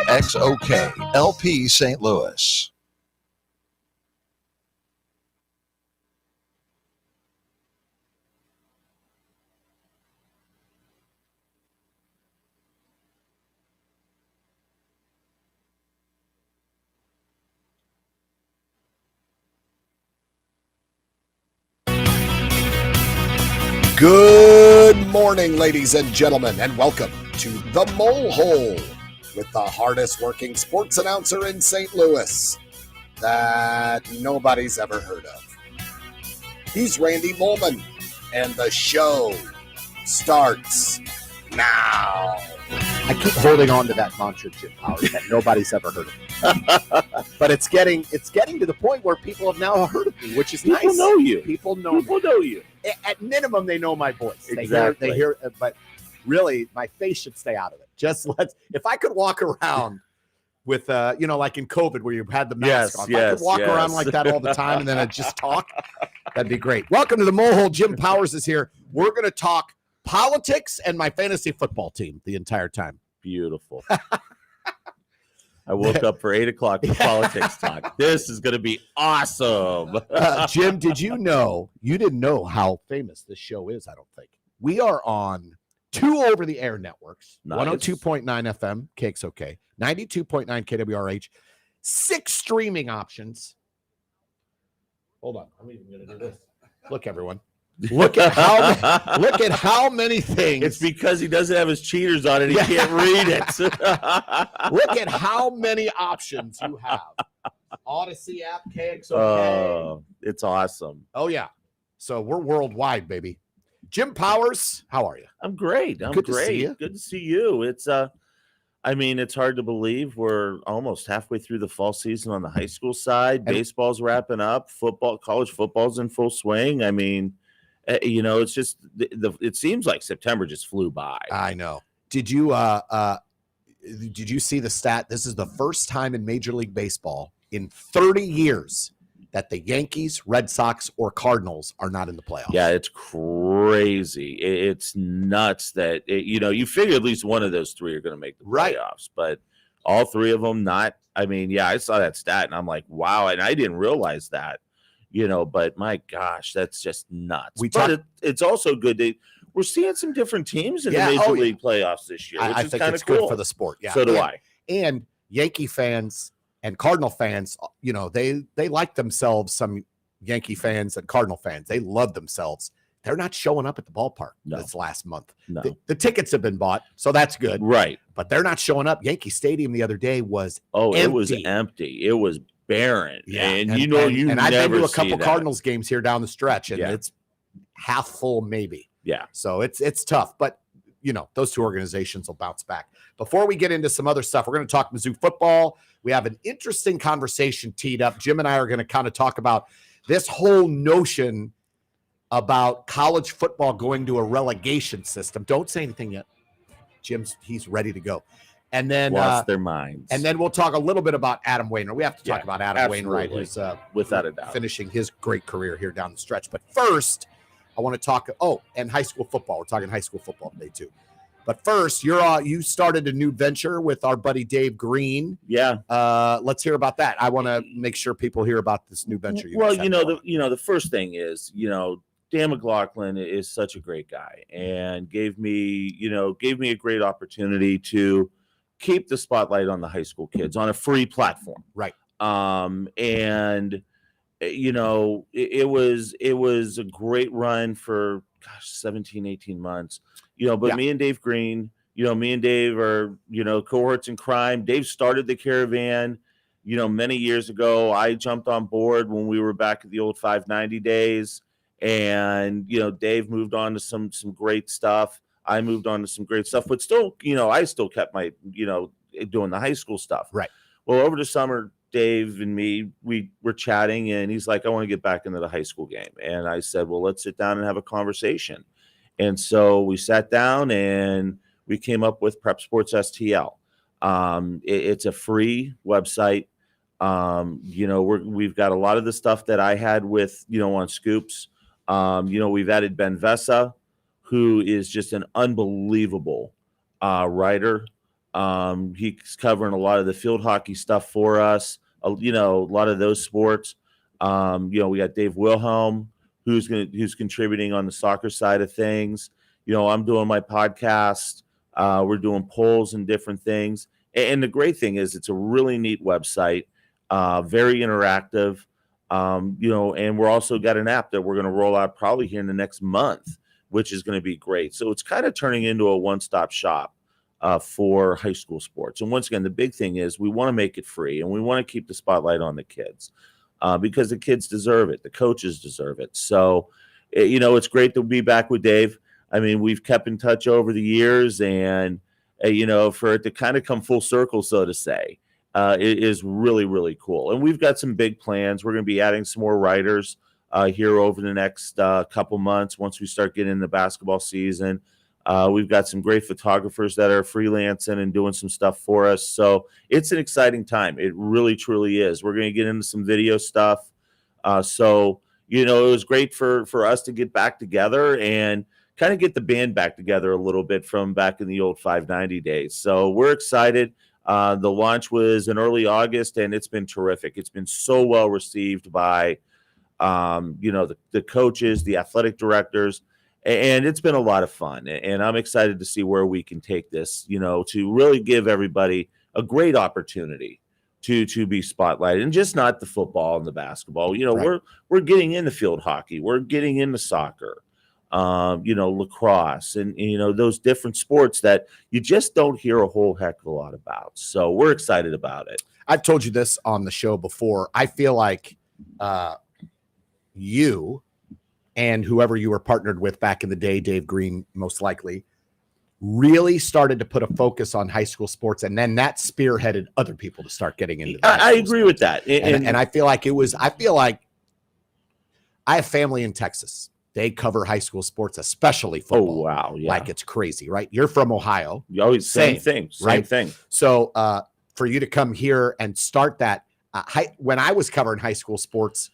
KXOK, LP St. Louis. Good morning, ladies and gentlemen, and welcome to The Mole Hole with the hardest working sports announcer in St. Louis that nobody's ever heard of. He's Randy Molman, and the show starts now. I keep holding on to that mantra, Jim Powers, that nobody's ever heard of. But it's getting to the point where people have now heard of me, which is nice. People know you. People know you. At minimum, they know my voice. Exactly. They hear, but really, my face should stay out of it. If I could walk around with, like in COVID where you had the mask on. If I could walk around like that all the time and then I'd just talk, that'd be great. Welcome to the Mole Hole. Jim Powers is here. We're going to talk politics and my fantasy football team the entire time. Beautiful. I woke up for 8 o'clock for politics talk. This is going to be awesome. Jim, did you know? You didn't know how famous this show is, I don't think. We are on 2 over-the-air networks, Nice. 102.9 FM, KXOK, 92.9 KWRH, 6 streaming options. Hold on. I'm even going to do this. Look, everyone. Look at how many things. It's because he doesn't have his cheaters on it. He can't read it. Look at how many options you have. Odyssey app, KXOK. Oh, it's awesome. Oh, yeah. So we're worldwide, baby. Jim Powers, how are you? I'm great. Good to see you. Good to see you. It's it's hard to believe we're almost halfway through the fall season on the high school side. Baseball's wrapping up. College football's in full swing. I mean, it's just it seems like September just flew by. I know. Did you see the stat? This is the first time in Major League Baseball in 30 years that the Yankees, Red Sox, or Cardinals are not in the playoffs. Yeah, it's crazy. It's nuts that you figure at least one of those 3 are going to make the playoffs, but all 3 of them not. I mean, yeah, I saw that stat and I'm like, wow, and I didn't realize that. But my gosh, that's just nuts. It's also good that we're seeing some different teams in the Major League playoffs this year, which I is think kind it's of cool good for the sport. Yeah, so do I. And Yankee fans and Cardinal fans, they like themselves. Some Yankee fans and Cardinal fans, they love themselves. They're not showing up at the ballpark this last month. No. The tickets have been bought, so that's good. Right, but they're not showing up. Yankee Stadium the other day was empty. It was empty. It was barren. Yeah, and I've been to a couple Cardinals games here down the stretch, and it's half full, maybe. Yeah. So it's tough, but those 2 organizations will bounce back. Before we get into some other stuff, we're going to talk Mizzou football. We have an interesting conversation teed up. Jim and I are going to kind of talk about this whole notion about college football going to a relegation system. Don't say anything yet. He's ready to go. And then lost their minds. And then we'll talk a little bit about Adam Wainwright. We have to talk about Adam Wainwright, who's without a doubt finishing his great career here down the stretch. But first, I want to talk. And high school football. We're talking high school football today too. But first, you started a new venture with our buddy Dave Green. Yeah. Let's hear about that. I want to make sure people hear about this new venture. The first thing is, Dan McLaughlin is such a great guy and gave me a great opportunity to keep the spotlight on the high school kids on a free platform. Right. It was a great run for 17, 18 months, but me and Dave Green, me and Dave are, cohorts in crime. Dave started the Caravan, many years ago. I jumped on board when we were back at the old 590 days, and, Dave moved on to some great stuff. I moved on to some great stuff, but still, I still kept my, doing the high school stuff. Right. Well, over the summer, Dave and me, we were chatting, and he's like, I want to get back into the high school game. And I said, well, let's sit down and have a conversation. And so we sat down and we came up with Prep Sports STL. It's a free website. We've got a lot of the stuff that I had with, on Scoops. We've added Ben Vessa, who is just an unbelievable writer. He's covering a lot of the field hockey stuff for us. A lot of those sports. We got Dave Wilhelm, who's contributing on the soccer side of things. I'm doing my podcast. We're doing polls and different things. And the great thing is it's a really neat website, very interactive. And we're also got an app that we're going to roll out probably here in the next month, which is going to be great. So it's kind of turning into a one-stop shop for high school sports. And once again, the big thing is we want to make it free, and we want to keep the spotlight on the kids because the kids deserve it. The coaches deserve it. So, it's great to be back with Dave. I mean, we've kept in touch over the years, and, for it to kind of come full circle, so to say, it is really, really cool. And we've got some big plans. We're going to be adding some more writers here over the next couple months once we start getting in the basketball season. We've got some great photographers that are freelancing and doing some stuff for us. So it's an exciting time. It really, truly is. We're going to get into some video stuff. It was great for us to get back together and kind of get the band back together a little bit from back in the old 590 days. So we're excited. The launch was in early August, and it's been terrific. It's been so well received by, the coaches, the athletic directors, and it's been a lot of fun. And I'm excited to see where we can take this, to really give everybody a great opportunity to be spotlighted, and just not the football and the basketball. Right. We're getting into field hockey, we're getting into soccer, lacrosse, and those different sports that you just don't hear a whole heck of a lot about. So we're excited about it. I've told you this on the show before. I feel like you and whoever you were partnered with back in the day, Dave Green, most likely, really started to put a focus on high school sports, and then that spearheaded other people to start getting into that. I agree with that. And I feel like I have family in Texas. They cover high school sports, especially football. Oh, wow. Yeah. Like it's crazy, right? You're from Ohio. Always same thing. Right? Same thing. So for you to come here and start that, when I was covering high school sports,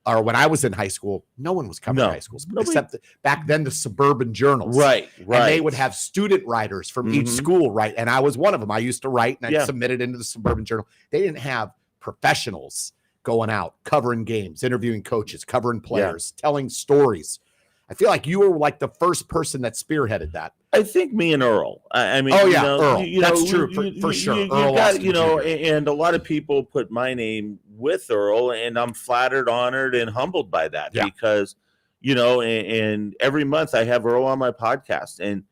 or when I was in high school, no one was covering high school sports except back then the suburban journals. Right. And they would have student writers from each school, right? And I was one of them. I used to write, and I submitted into the suburban journal. They didn't have professionals going out, covering games, interviewing coaches, covering players, telling stories. I feel like you were like the first person that spearheaded that. I think me and Earl. I mean, Earl. That's true for sure. Earl got, and a lot of people put my name with Earl, and I'm flattered, honored, and humbled by that because, and every month I have Earl on my podcast, and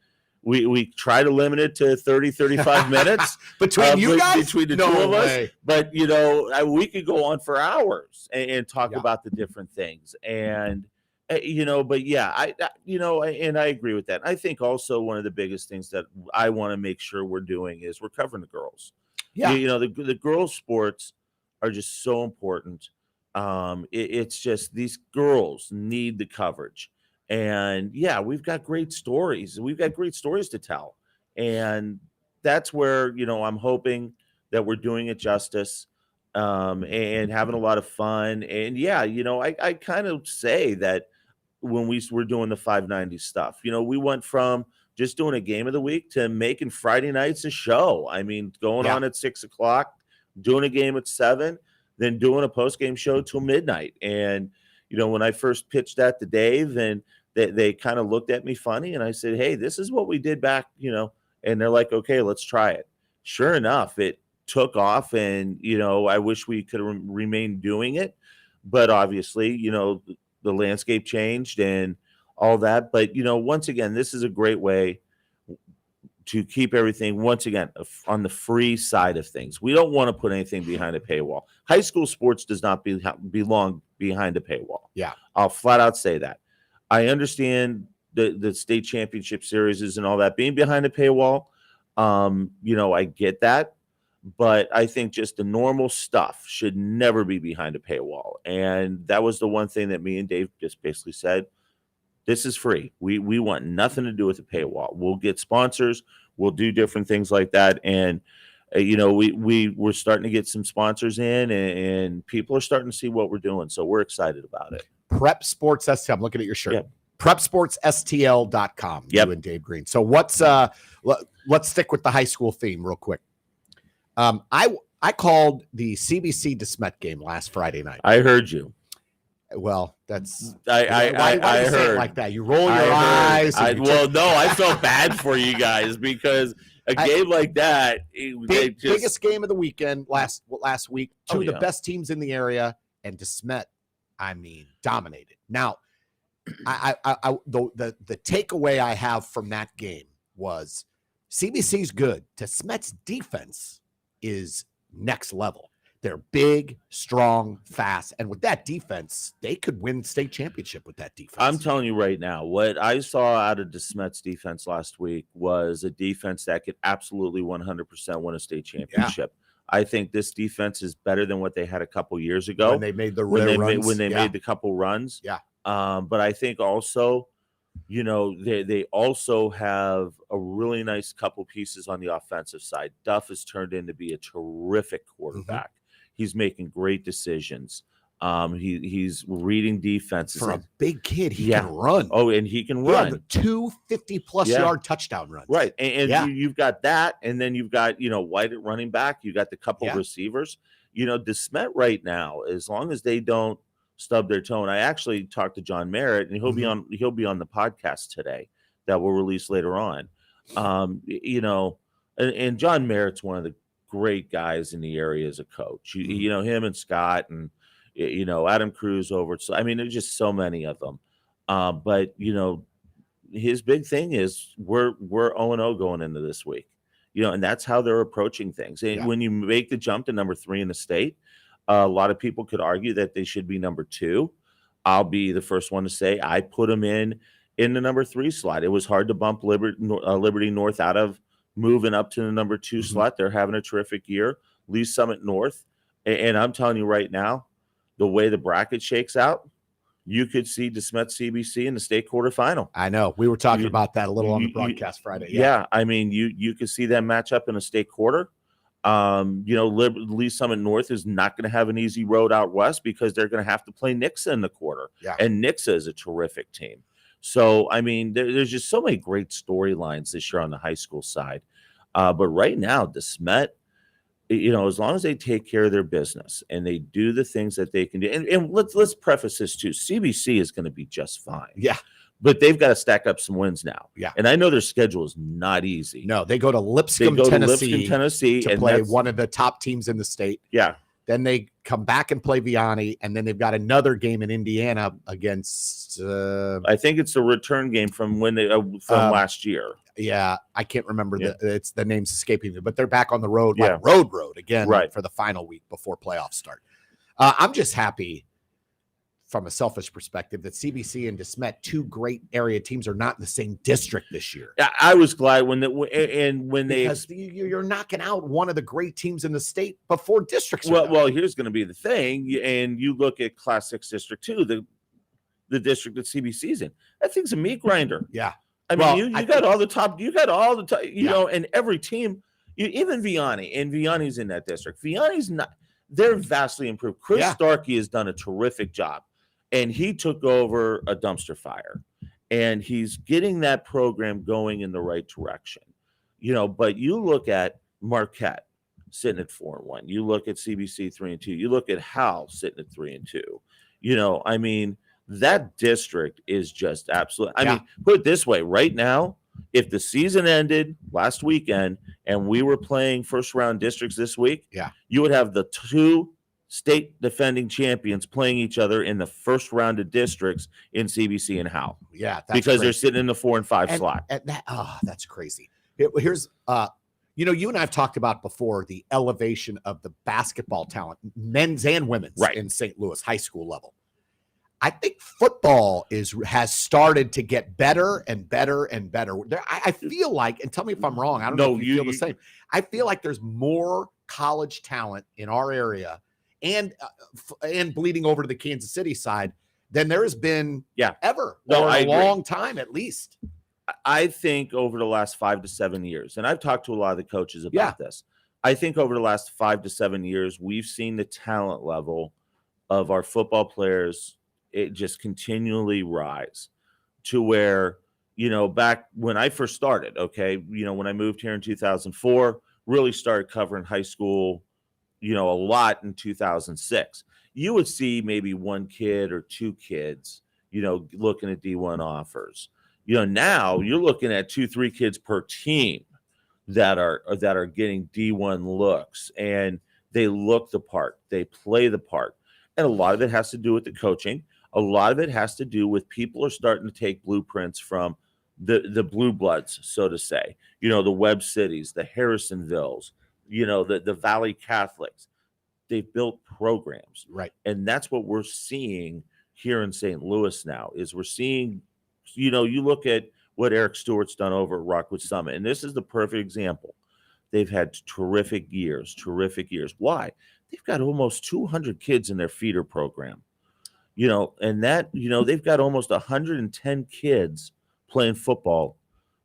we try to limit it to 30, 35 minutes between you guys, between the two of us. But, we could go on for hours and talk about the different things. And, but yeah, and I agree with that. I think also one of the biggest things that I want to make sure we're doing is we're covering the girls. Yeah. The girls' sports are just so important. It's just these girls need the coverage. And yeah, we've got great stories. We've got great stories to tell. And that's where, I'm hoping that we're doing it justice and having a lot of fun. And yeah, I kind of say that when we were doing the 590 stuff, we went from just doing a game of the week to making Friday nights a show. I mean, going on at 6:00, doing a game at 7, then doing a post-game show till midnight. And, when I first pitched that to Dave, and they kind of looked at me funny, and I said, hey, this is what we did back, and they're like, okay, let's try it. Sure enough, it took off, and, I wish we could have remained doing it. But obviously, the landscape changed and all that. But, once again, this is a great way to keep everything, once again, on the free side of things. We don't want to put anything behind a paywall. High school sports does not belong behind a paywall. Yeah. I'll flat out say that. I understand the state championship series and all that being behind a paywall. I get that. But I think just the normal stuff should never be behind a paywall. And that was the one thing that me and Dave just basically said, this is free. We want nothing to do with the paywall. We'll get sponsors. We'll do different things like that. And, we're starting to get some sponsors in, and people are starting to see what we're doing. So we're excited about it. Prep Sports STL. I'm looking at your shirt. Yeah. PrepSportsSTL.com. Yep. You and Dave Green. So what's let's stick with the high school theme real quick. I called the CBC DeSmet game last Friday night. I heard you. Well, that's I why do you say it heard like that? You roll your eyes. I felt bad for you guys because a game like that, biggest game of the weekend last week. Two of the yeah. best teams in the area, and DeSmet, I mean, dominated. Now, the takeaway I have from that game was CBC's good. DeSmet's defense is next level. They're big, strong, fast, and with that defense, they could win state championship with that defense. I'm telling you right now, what I saw out of DeSmet's defense last week was a defense that could absolutely 100% win a state championship. Yeah. I think this defense is better than what they had a couple years ago when they made the when runs. Made the couple runs. Yeah. But I think also, they also have a really nice couple pieces on the offensive side. Duff has turned in to be a terrific quarterback. Mm-hmm. He's making great decisions. He's reading defenses. For a big kid, he can run. Oh, and he can run. 250-plus yard touchdown runs. Right. And you've got that, and then you've got, White at running back. You got the couple receivers. DeSmet right now, as long as they don't stub their toe. And I actually talked to John Merritt, and he'll be on the podcast today that we'll release later on. And John Merritt's one of the great guys in the area as a coach. Him and Scott and Adam Cruz over. So I mean, there's just so many of them. But his big thing is we're 0-0 going into this week. And that's how they're approaching things. And when you make the jump to number 3 in the state, a lot of people could argue that they should be number 2. I'll be the first one to say I put them in the number 3 slot. It was hard to bump Liberty North out of moving up to the number 2 slot. They're having a terrific year. Lee Summit North. And I'm telling you right now, the way the bracket shakes out, you could see DeSmet CBC in the state quarterfinal. I know. We were talking about that a little on the broadcast Friday. Yeah. I mean, you could see them match up in a state quarter. Lee Summit North is not going to have an easy road out west because they're going to have to play Nixa in the quarter. Yeah. And Nixa is a terrific team. So, I mean, there's just so many great storylines this year on the high school side. But right now, DeSmet, as long as they take care of their business and they do the things that they can do. And let's preface this too. CBC is going to be just fine. Yeah. But they've got to stack up some wins now. Yeah. And I know their schedule is not easy. No, they go to Lipscomb, Tennessee, to play one of the top teams in the state. Yeah. Then they come back and play Vianney, and then they've got another game in Indiana against. I think it's a return game from when they last year. Yeah, I can't remember the name's escaping me, but they're back on the road, road again, for the final week before playoffs start. I'm just happy from a selfish perspective that CBC and DeSmet, 2 great area teams, are not in the same district this year. I was glad when you're knocking out one of the great teams in the state before districts. Well, here's going to be the thing, and you look at Class 6 District 2, the district that CBC's in. That thing's a meat grinder. Yeah, I mean, you got all the top. You got all the top. And every team, even Vianney, and Vianney's in that district. Vianney's not. They're vastly improved. Chris Starkey has done a terrific job. And he took over a dumpster fire, and he's getting that program going in the right direction. But you look at Marquette sitting at 4-1. You look at CBC 3-2. You look at Howell sitting at 3-2. I mean, that district is just absolute. I mean, put it this way, right now, if the season ended last weekend and we were playing first round districts this week, you would have the 2 state defending champions playing each other in the first round of districts in CBC and Howell. Yeah, because they're sitting in the 4 and 5 slot. That's crazy. Here's you and I've talked about before the elevation of the basketball talent, men's and women's, in St. Louis high school level. I think football has started to get better and better and better. I feel like, and tell me if I'm wrong, I don't know if you feel the same. I feel like there's more college talent in our area and bleeding over to the Kansas City side than there has been ever or a long time at least. I think over the last 5 to 7 years, and I've talked to a lot of the coaches about this, I think over the last 5 to 7 years, we've seen the talent level of our football players, it just continually rise to where back when I first started, okay, when I moved here in 2004, really started covering high school, a lot in 2006. You would see maybe one kid or two kids, looking at D1 offers. Now you're looking at 2-3 kids per team that are getting D1 looks, and they look the part, they play the part. And a lot of it has to do with the coaching. A lot of it has to do with people are starting to take blueprints from the blue bloods, so to say, the Webb Cities, the Harrisonvilles, the Valley Catholics. They've built programs. Right. And that's what we're seeing here in St. Louis now is we're seeing, you look at what Eric Stewart's done over at Rockwood Summit, and this is the perfect example. They've had terrific years. Why? They've got almost 200 kids in their feeder program, and that, they've got almost 110 kids playing football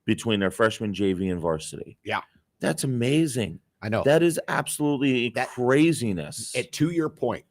between their freshman, JV, and varsity. Yeah. That's amazing. I know. That is absolutely craziness. To your point,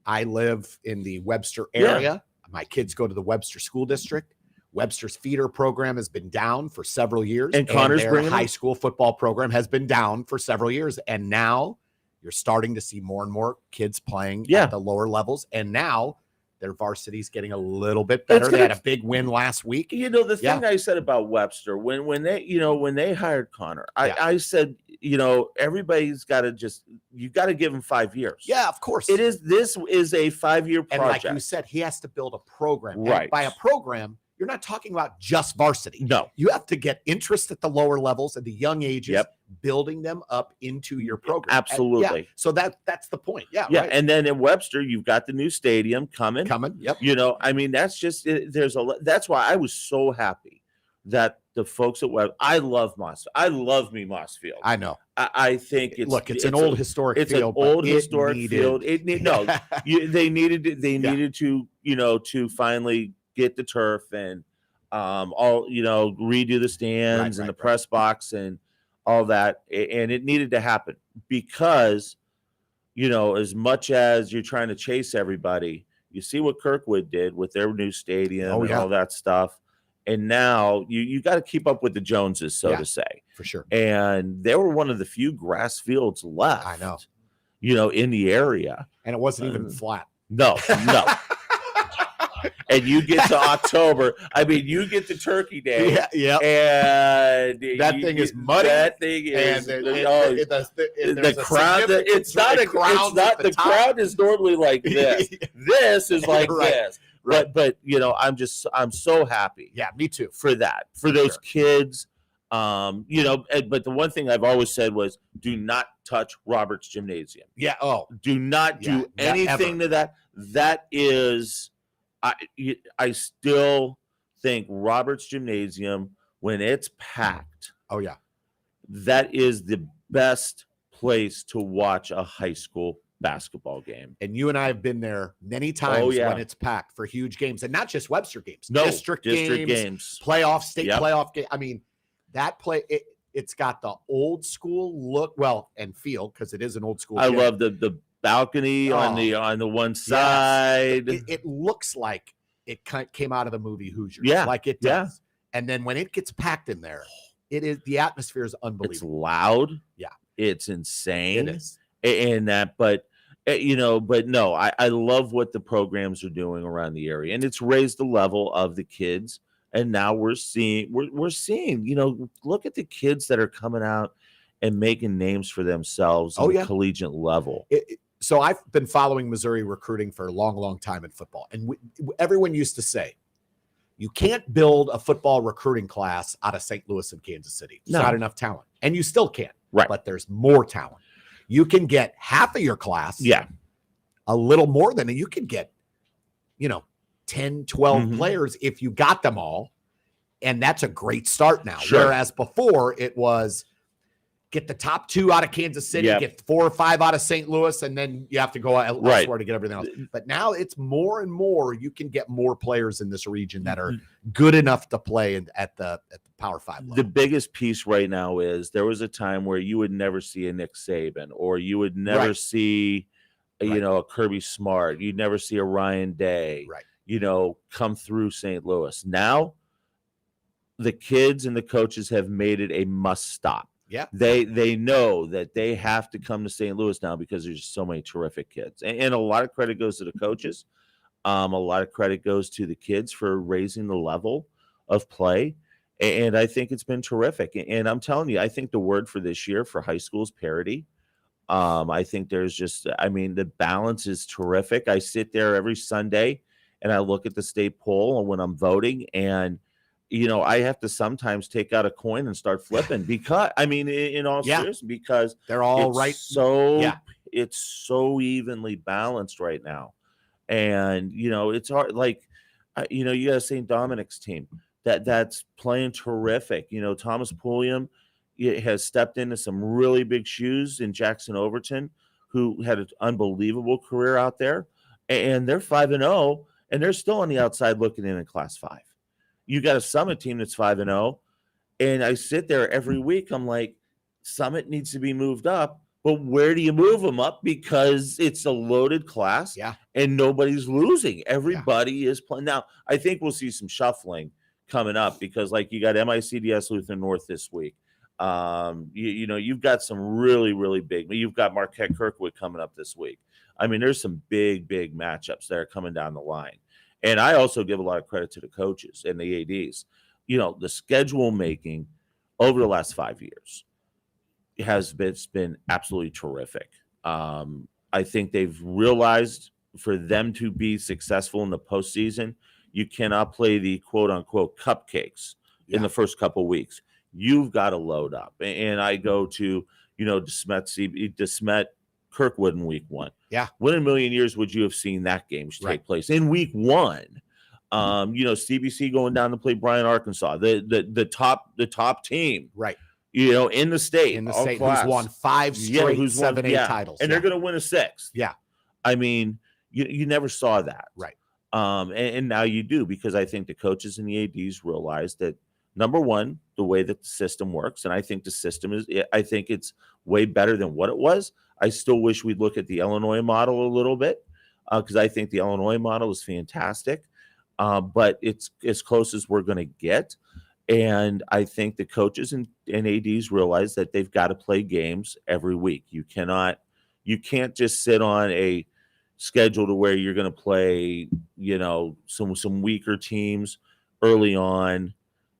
I live in the Webster area. Yeah. My kids go to the Webster School District. Webster's feeder program has been down for several years. And Connor's their bringing high them? school football program has been down for several years. And now you're starting to see more and more kids playing at the lower levels. And now their varsity's getting a little bit better. They had a big win last week. The thing I said about Webster, when they hired Connor, I said, everybody's got to you got to give him 5 years. Yeah, of course. This is a 5-year project. And like you said, he has to build a program. Right. And by a program, you're not talking about just varsity. No. You have to get interest at the lower levels at the young ages, building them up into your program. Absolutely. And so that's the point. Yeah. Yeah. Right. And then in Webster, you've got the new stadium coming. Yep. That's just that's why I was so happy that the folks at Webb. I love Mossfield. I love me Mossfield. I know. I think it's an old historic field. It's an old historic field. They needed to to finally get the turf and redo the stands and the press box and all that, and it needed to happen because as much as you're trying to chase everybody, you see what Kirkwood did with their new stadium and all that stuff, and now you got to keep up with the Joneses, so to say, for sure. And they were one of the few grass fields left. I know. In the area, and it wasn't even flat. No. And you get to October. I mean, you get to Turkey Day. Yeah. And that thing is muddy. That thing is the crowd. It's not a crowd. The crowd is normally like this. This is like this. Right. But I'm so happy. Yeah, me too. For that, for those kids. But the one thing I've always said was, do not touch Roberts Gymnasium. Yeah. Oh, do not do anything to that. That is. I still think Roberts Gymnasium, when it's packed, that is the best place to watch a high school basketball game. And you and I have been there many times when it's packed for huge games, and not just Webster games, district games, playoff, state playoff game. I mean, that it's got the old school look, and feel, because it is an old school. I love the balcony on the one side. It looks like it came out of the movie Hoosiers. Yeah, like it does. And then when it gets packed in there, the atmosphere is unbelievable. It's loud. Yeah, it's insane. It is. And that, but no, I love what the programs are doing around the area, and it's raised the level of the kids. And now we're seeing, look at the kids that are coming out and making names for themselves on the collegiate level. So I've been following Missouri recruiting for a long, long time in football. And everyone used to say, you can't build a football recruiting class out of St. Louis and Kansas City. There's not enough talent. And you still can't. Right. But there's more talent. You can get half of your class. Yeah. A little more than you can get, 10, 12 players if you got them all. And that's a great start now. Sure. Whereas before it was, get the top 2 out of Kansas City, get 4 or 5 out of St. Louis, and then you have to go elsewhere to get everything else. But now it's more and more, you can get more players in this region that are good enough to play at the Power 5 level. The biggest piece right now is there was a time where you would never see a Nick Saban, or you would never see a Kirby Smart. You'd never see a Ryan Day, come through St. Louis. Now, the kids and the coaches have made it a must stop. Yeah. They know that they have to come to St. Louis now because there's so many terrific kids. And a lot of credit goes to the coaches. A lot of credit goes to the kids for raising the level of play. And I think it's been terrific. And I'm telling you, I think the word for this year for high school is parity. I think there's just, I mean, the balance is terrific. I sit there every Sunday and I look at the state poll when I'm voting, and I have to sometimes take out a coin and start flipping because, I mean, in all seriousness, because they're all it's right. It's so evenly balanced right now. And, it's hard. Like, you got St. Dominic's team that's playing terrific. Thomas Pulliam has stepped into some really big shoes in Jackson Overton, who had an unbelievable career out there, and they're 5-0, and they're still on the outside looking in Class 5. You got a Summit team that's 5-0, and I sit there every week. I'm like, Summit needs to be moved up, but where do you move them up? Because it's a loaded class, and nobody's losing. Everybody is playing. Now, I think we'll see some shuffling coming up because, like, you got MICDS Lutheran North this week. You've got some really, really big. You've got Marquette Kirkwood coming up this week. I mean, there's some big matchups that are coming down the line. And I also give a lot of credit to the coaches and the ADs. The schedule making over the last 5 years has been absolutely terrific. I think they've realized for them to be successful in the postseason, you cannot play the quote unquote cupcakes in the first couple weeks. You've got to load up. And I go to, DeSmet Kirkwood in week 1. Yeah. When in a million years would you have seen that game take place in week 1? CBC going down to play Bryan, Arkansas, the top team. Right. In the state. Who's won 5 straight 7A titles. And they're going to win a 6th. Yeah. I mean, you never saw that. Right. And now you do, because I think the coaches and the ADs realize that, number one, the way that the system works, and I think the system I think it's way better than what it was. I still wish we'd look at the Illinois model a little bit, because I think the Illinois model is fantastic, but it's as close as we're going to get. And I think the coaches and ADs realize that they've got to play games every week. You can't just sit on a schedule to where you're going to play, some weaker teams early on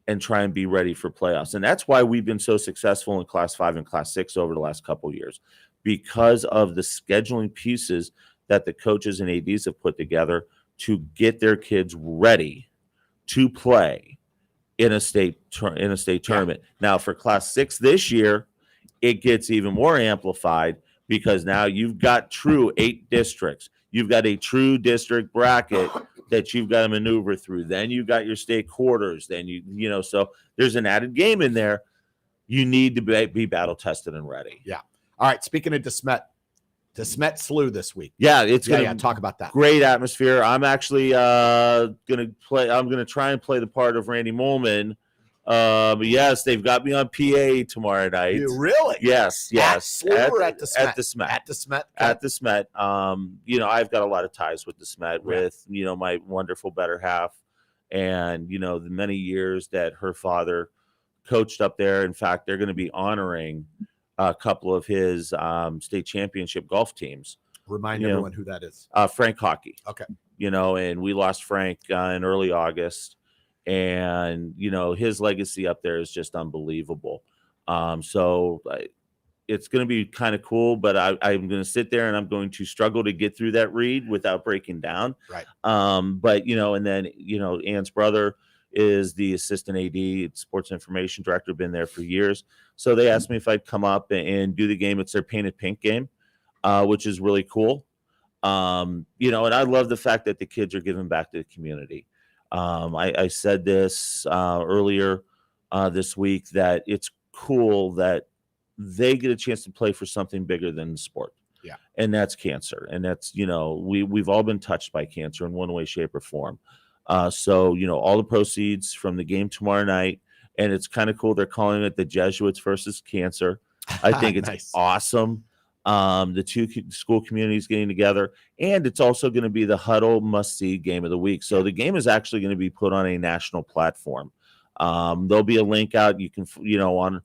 and try and be ready for playoffs. And that's why we've been so successful in Class 5 and Class 6 over the last couple of years, because of the scheduling pieces that the coaches and ADs have put together to get their kids ready to play in a state tournament. Now, for Class 6 this year, it gets even more amplified, because now you've got true 8 districts. You've got a true district bracket that you've got to maneuver through. Then you've got your state quarters. Then so there's an added game in there. You need to be battle tested and ready. Yeah. All right. Speaking of DeSmet SLU this week. Yeah, it's gonna talk about that. Great atmosphere. I'm actually gonna try and play the part of Randy Molman. Yes, they've got me on PA tomorrow night. Really? Yes. At SLU or at DeSmet? At DeSmet. At DeSmet. Okay. At DeSmet. I've got a lot of ties with DeSmet, with my wonderful better half, and the many years that her father coached up there. In fact, they're going to be honoring a couple of his state championship golf teams. Remind everyone who that is. Frank Hockey. Okay. And we lost Frank in early August. And his legacy up there is just unbelievable. So it's going to be kind of cool, but I'm going to sit there and I'm going to struggle to get through that read without breaking down. Right. But and then Ann's brother is the assistant AD, sports information director, been there for years. So they asked me if I'd come up and do the game. It's their Painted Pink game, which is really cool. And I love the fact that the kids are giving back to the community. I said this earlier this week, that it's cool that they get a chance to play for something bigger than the sport. Yeah. And that's cancer. And that's, we've all been touched by cancer in one way, shape, or form. So, all the proceeds from the game tomorrow night, and it's kind of cool. They're calling it the Jesuits versus cancer. I think it's nice. Awesome. The two school communities getting together, and it's also going to be the Huddle must-see game of the week. So the game is actually going to be put on a national platform. There'll be a link out. You can, on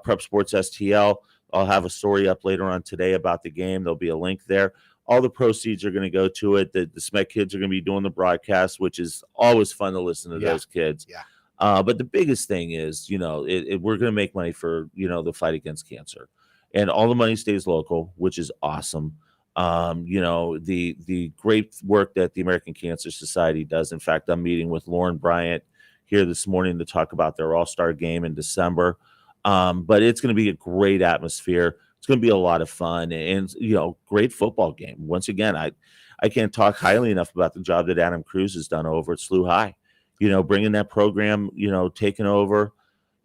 Prep Sports STL. I'll have a story up later on today about the game. There'll be a link there. All the proceeds are going to go to it. The SMEC kids are going to be doing the broadcast, which is always fun to listen to those kids. Yeah. But the biggest thing is, we're going to make money for, the fight against cancer. And all the money stays local, which is awesome. The great work that the American Cancer Society does. In fact, I'm meeting with Lauren Bryant here this morning to talk about their All-Star game in December. But it's going to be a great atmosphere. It's going to be a lot of fun and, great football game. Once again, I can't talk highly enough about the job that Adam Cruz has done over at SLU High, bringing that program, taking over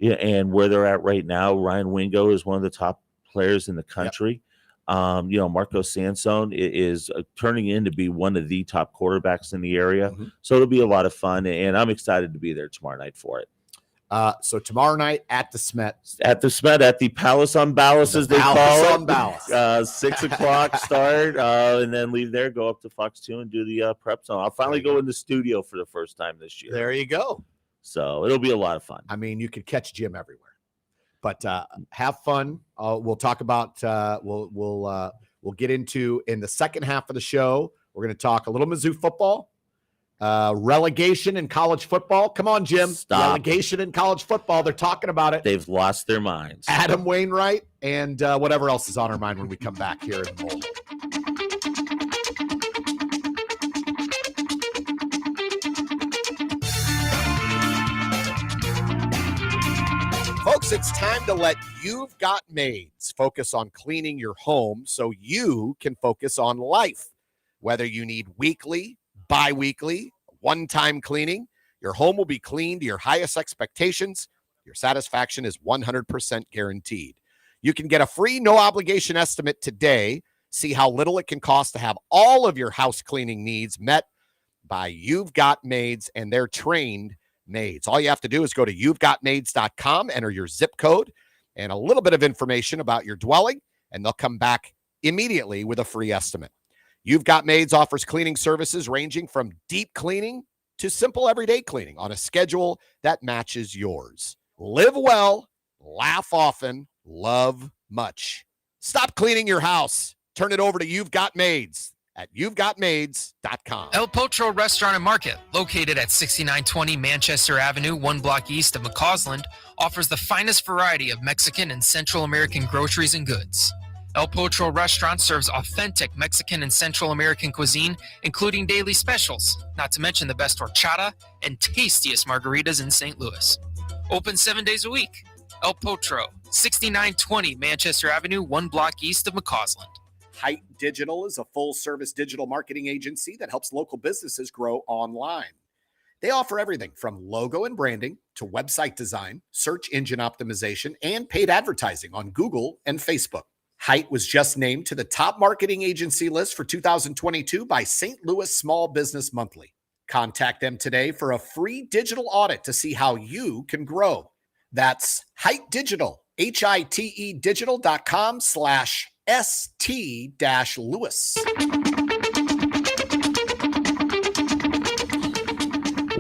and where they're at right now. Ryan Wingo is one of the top players in the country. Yep. Marco Sansone is turning in to be one of the top quarterbacks in the area. Mm-hmm. So it'll be a lot of fun, and I'm excited to be there tomorrow night for it. So tomorrow night at the Smet. At the Palace on Ballas, as they call it. Ballas. 6 o'clock start, and then leave there, go up to Fox 2 and do the prep zone. I'll finally go in the studio for the first time this year. There you go. So it'll be a lot of fun. I mean, you could catch Jim everywhere. But have fun. We'll talk about we'll get into in the second half of the show. We're going to talk a little Mizzou football, relegation in college football. Come on, Jim. Stop. Relegation in college football. They're talking about it. They've lost their minds. Adam Wainwright and whatever else is on our mind when we come back here in Mole. Folks, it's time to let You've Got Maids focus on cleaning your home so you can focus on life. Whether you need weekly, bi-weekly, one-time cleaning, your home will be cleaned to your highest expectations. Your satisfaction is 100% guaranteed. You can get a free no-obligation estimate today. See how little it can cost to have all of your house cleaning needs met by You've Got Maids and their trained maids. All you have to do is go to you'vegotmaids.com, enter your zip code and a little bit of information about your dwelling, and they'll come back immediately with a free estimate. You've Got Maids offers cleaning services ranging from deep cleaning to simple everyday cleaning on a schedule that matches yours. Live well, laugh often, love much. Stop cleaning your house. Turn it over to You've Got Maids at you'vegotmaids.com. El Potro Restaurant and Market, located at 6920 Manchester Avenue, 1 block east of McCausland, offers the finest variety of Mexican and Central American groceries and goods. El Potro Restaurant serves authentic Mexican and Central American cuisine, including daily specials, not to mention the best horchata and tastiest margaritas in St. Louis. Open 7 days a week. El Potro, 6920 Manchester Avenue, 1 block east of McCausland. Height Digital is a full-service digital marketing agency that helps local businesses grow online. They offer everything from logo and branding to website design, search engine optimization, and paid advertising on Google and Facebook. Height was just named to the top marketing agency list for 2022 by St. Louis Small Business Monthly. Contact them today for a free digital audit to see how you can grow. That's Height Digital, HITE digital.com/ST-Lewis.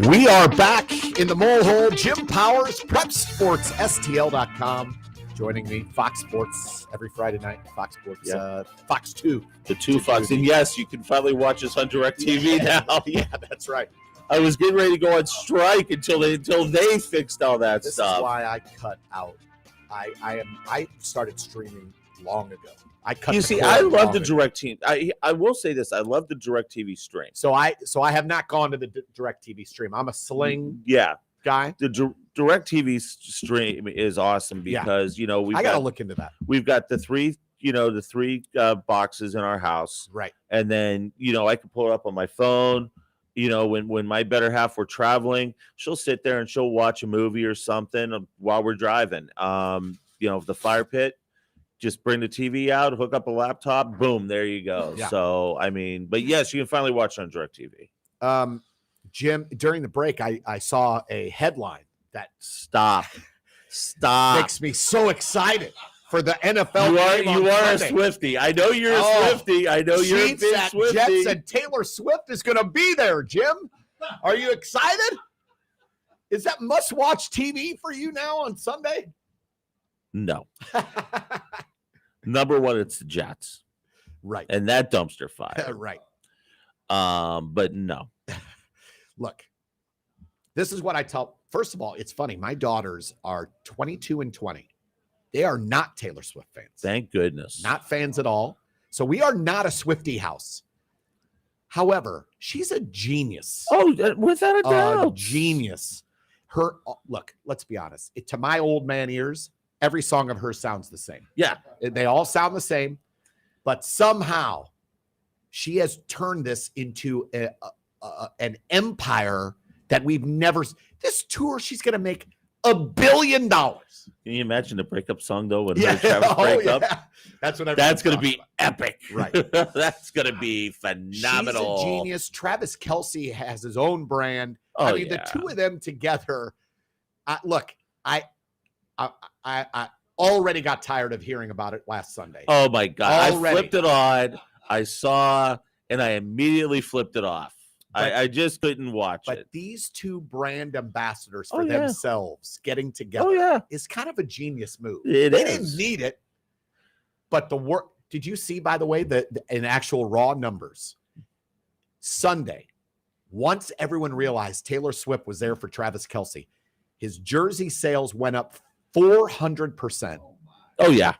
We are back in the Mole Hole. Jim Powers, PrepSportsSTL.com. Joining me, Fox Sports every Friday night. Fox Sports, Fox 2. The 2 Fox. And yes, you can finally watch us on DirecTV now. Yeah, that's right. I was getting ready to go on strike until they fixed all that this stuff. This is why I cut out. I started streaming long ago. I love the DirecTV. I will say this. I love the DirecTV stream. So I have not gone to the DirecTV stream. I'm a Sling guy. The DirecTV stream is awesome because I gotta look into that. We've got the three boxes in our house, right? And then I can pull it up on my phone. When my better half we're traveling, she'll sit there and she'll watch a movie or something while we're driving. The fire pit. Just bring the TV out, hook up a laptop, boom, there you go. Yeah. So, but yes, you can finally watch it on DirecTV. Jim, during the break, I saw a headline that stop makes me so excited for the NFL. You are a Swiftie. I know you're a Swiftie. I know you're a big Swiftie. Jets and Taylor Swift is going to be there, Jim. Are you excited? Is that must-watch TV for you now on Sunday? No. Number one, it's the Jets. Right. And that dumpster fire. Right. But no. Look, this is what I tell. First of all, it's funny. My daughters are 22 and 20. They are not Taylor Swift fans. Thank goodness. Not fans at all. So we are not a Swiftie house. However, she's a genius. Oh, without a doubt. Genius. Look, let's be honest. To my old man ears, every song of hers sounds the same. Yeah. They all sound the same. But somehow she has turned this into an empire that we've never. This tour, she's going to make $1 billion. Can you imagine the breakup song though when her and Travis break up? That's what. That's going to be epic, right? That's going to be phenomenal. She's a genius. Travis Kelce has his own brand. Oh, I mean, the two of them together. Look, I already got tired of hearing about it last Sunday. Oh my God! Already. I flipped it on. I saw, and I immediately flipped it off. I just couldn't watch it. But these two brand ambassadors for themselves getting together is kind of a genius move. They didn't need it, but the work. Did you see, by the way, in actual raw numbers? Sunday, once everyone realized Taylor Swift was there for Travis Kelce, his jersey sales went up 400%. Oh yeah.